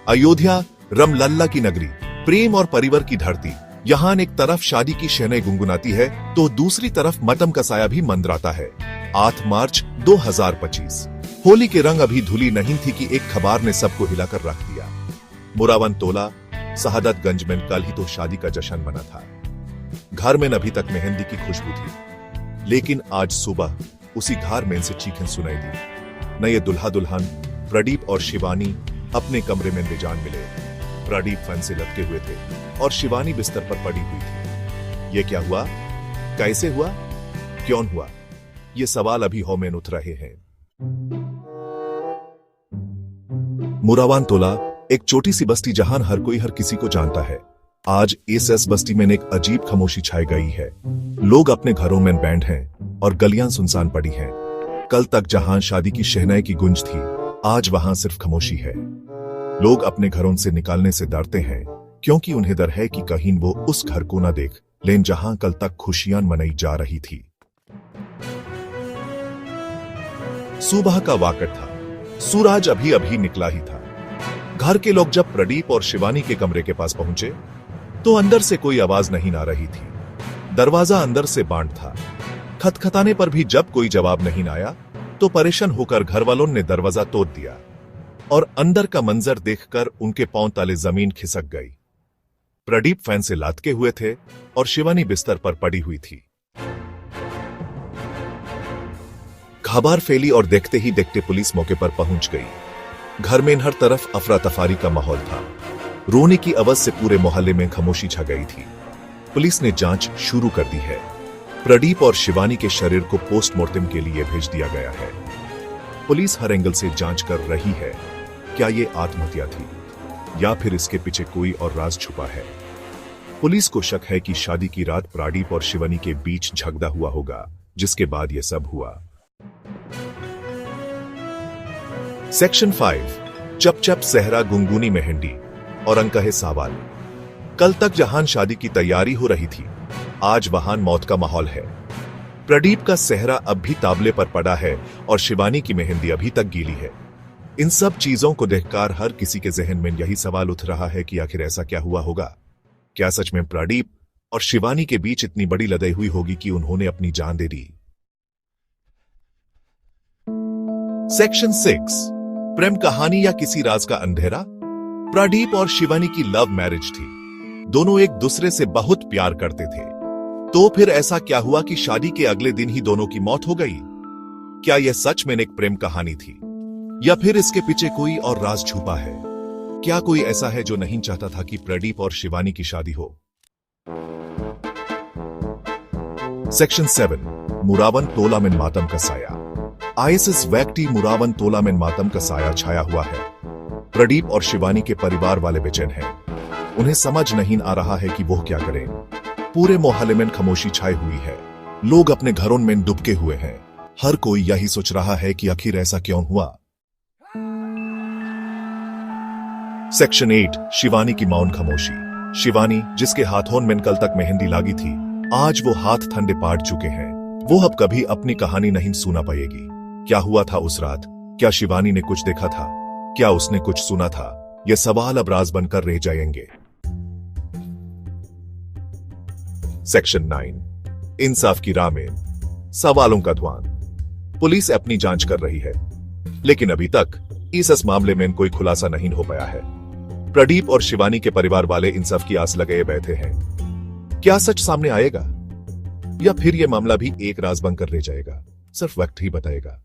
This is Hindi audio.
अयोध्या रामलल्ला की नगरी, प्रेम और परिवार की धरती। यहाँ एक तरफ शादी की शहनाई गुनगुनाती है तो दूसरी तरफ मातम का साया भी मंडराता है। 8 मार्च 2025। होली के रंग अभी धुली नहीं थी कि एक खबर ने सबको हिलाकर रख दिया। मुरावन तोला शहादतगंज में कल ही तो शादी का जश्न मना था। घर में अभी तक मेहंदी की खुशबू थी, लेकिन आज सुबह उसी घर में से चीखें सुनाई दी। नए दुल्हा दुल्हन प्रदीप और शिवानी अपने कमरे में बेजान मिले। प्रदीप फन से लटके हुए थे और शिवानी बिस्तर पर पड़ी हुई थी। ये क्या हुआ, कैसे हुआ, क्यों हुआ, ये सवाल अभी हवा में उठ रहे हैं। मुरावन तोला एक छोटी सी बस्ती जहां हर कोई हर किसी को जानता है। आज इस बस्ती में एक अजीब खामोशी छाई गई है। लोग अपने घरों में बैंड हैं और गलियां सुनसान पड़ी हैं। कल तक जहां शादी की शहनाई की गुंज थी, आज वहां सिर्फ खामोशी है। लोग अपने घरों से निकालने से डरते हैं, क्योंकि उन्हें डर है कि कहीं वो उस घर को न देख लें जहां कल तक खुशियां मनाई जा रही थी। सुबह का वक्त था, सूरज अभी अभी निकला ही था। घर के लोग जब प्रदीप और शिवानी के कमरे के पास पहुंचे तो अंदर से कोई आवाज नहीं आ रही थी। दरवाजा अंदर से बंद था। खटखटाने पर भी जब कोई जवाब नहीं आया तो परेशान होकर घर वालों ने दरवाजा तोड़ दिया और अंदर का मंजर देखकर उनके पांव तले जमीन खिसक गई। प्रदीप फैन से लटके हुए थे और शिवानी बिस्तर पर पड़ी हुई थी। खबर फैली और देखते ही देखते पुलिस मौके पर पहुंच गई। घर में हर तरफ अफरा तफारी का माहौल था। रोने की आवाज से पूरे मोहल्ले में खामोशी छा गई थी। पुलिस ने जांच शुरू कर दी है। प्रदीप और शिवानी के शरीर को पोस्टमार्टम के लिए भेज दिया गया है। पुलिस हर एंगल से जांच कर रही है, क्या ये आत्महत्या थी या फिर इसके पीछे कोई और राज छुपा है। पुलिस को शक है कि शादी की रात प्रदीप और शिवानी के बीच झगड़ा हुआ होगा, जिसके बाद यह सब हुआ। सेक्शन 5 चप चप सहरा गुनगुनी मेहंदी और अंक है सवाल। कल तक जहां शादी की तैयारी हो रही थी, आज वहां मौत का माहौल है। प्रदीप का सेहरा अब भी ताबले पर पड़ा है और शिवानी की मेहंदी अभी तक गीली है। इन सब चीजों को देखकर हर किसी के जहन में यही सवाल उठ रहा है कि आखिर ऐसा क्या हुआ होगा। क्या सच में प्रदीप और शिवानी के बीच इतनी बड़ी लड़ाई हुई होगी कि उन्होंने अपनी जान दे दी। सेक्शन 6 प्रेम कहानी या किसी राज का अंधेरा। प्रदीप और शिवानी की लव मैरिज थी। दोनों एक दूसरे से बहुत प्यार करते थे। तो फिर ऐसा क्या हुआ कि शादी के अगले दिन ही दोनों की मौत हो गई। क्या यह सच में एक प्रेम कहानी थी या फिर इसके पीछे कोई और राज छुपा है। क्या कोई ऐसा है जो नहीं चाहता था कि प्रदीप और शिवानी की शादी हो। सेक्शन 7 मुरावन तोला में मातम का साया। आईएसएस व्यक्ति मुरावन तोला में मातम का साया छाया हुआ है। प्रदीप और शिवानी के परिवार वाले बेचैन हैं। उन्हें समझ नहीं आ रहा है कि वो क्या करें। पूरे मोहल्ले में खामोशी छाई हुई है। लोग अपने घरों में डूबके हुए हैं। हर कोई यही सोच रहा है कि आखिर ऐसा क्यों हुआ। सेक्शन 8 शिवानी की मौन खामोशी। शिवानी, जिसके हाथों में कल तक मेहंदी लगी थी, आज वो हाथ ठंडे पड़ चुके हैं। वो अब कभी अपनी कहानी नहीं सुना पाएगी। क्या हुआ था उस रात? क्या शिवानी ने कुछ देखा था? क्या उसने कुछ सुना था? ये सवाल अब राज बनकर रह जाएंगे। सेक्शन 9 इंसाफ की राह में सवालों का धुआं। पुलिस अपनी जांच कर रही है, लेकिन अभी तक इस मामले में कोई खुलासा नहीं हो पाया है। प्रदीप और शिवानी के परिवार वाले इंसाफ की आस लगाए बैठे हैं। क्या सच सामने आएगा या फिर यह मामला भी एक राज बनकर रह जाएगा? सिर्फ वक्त ही बताएगा।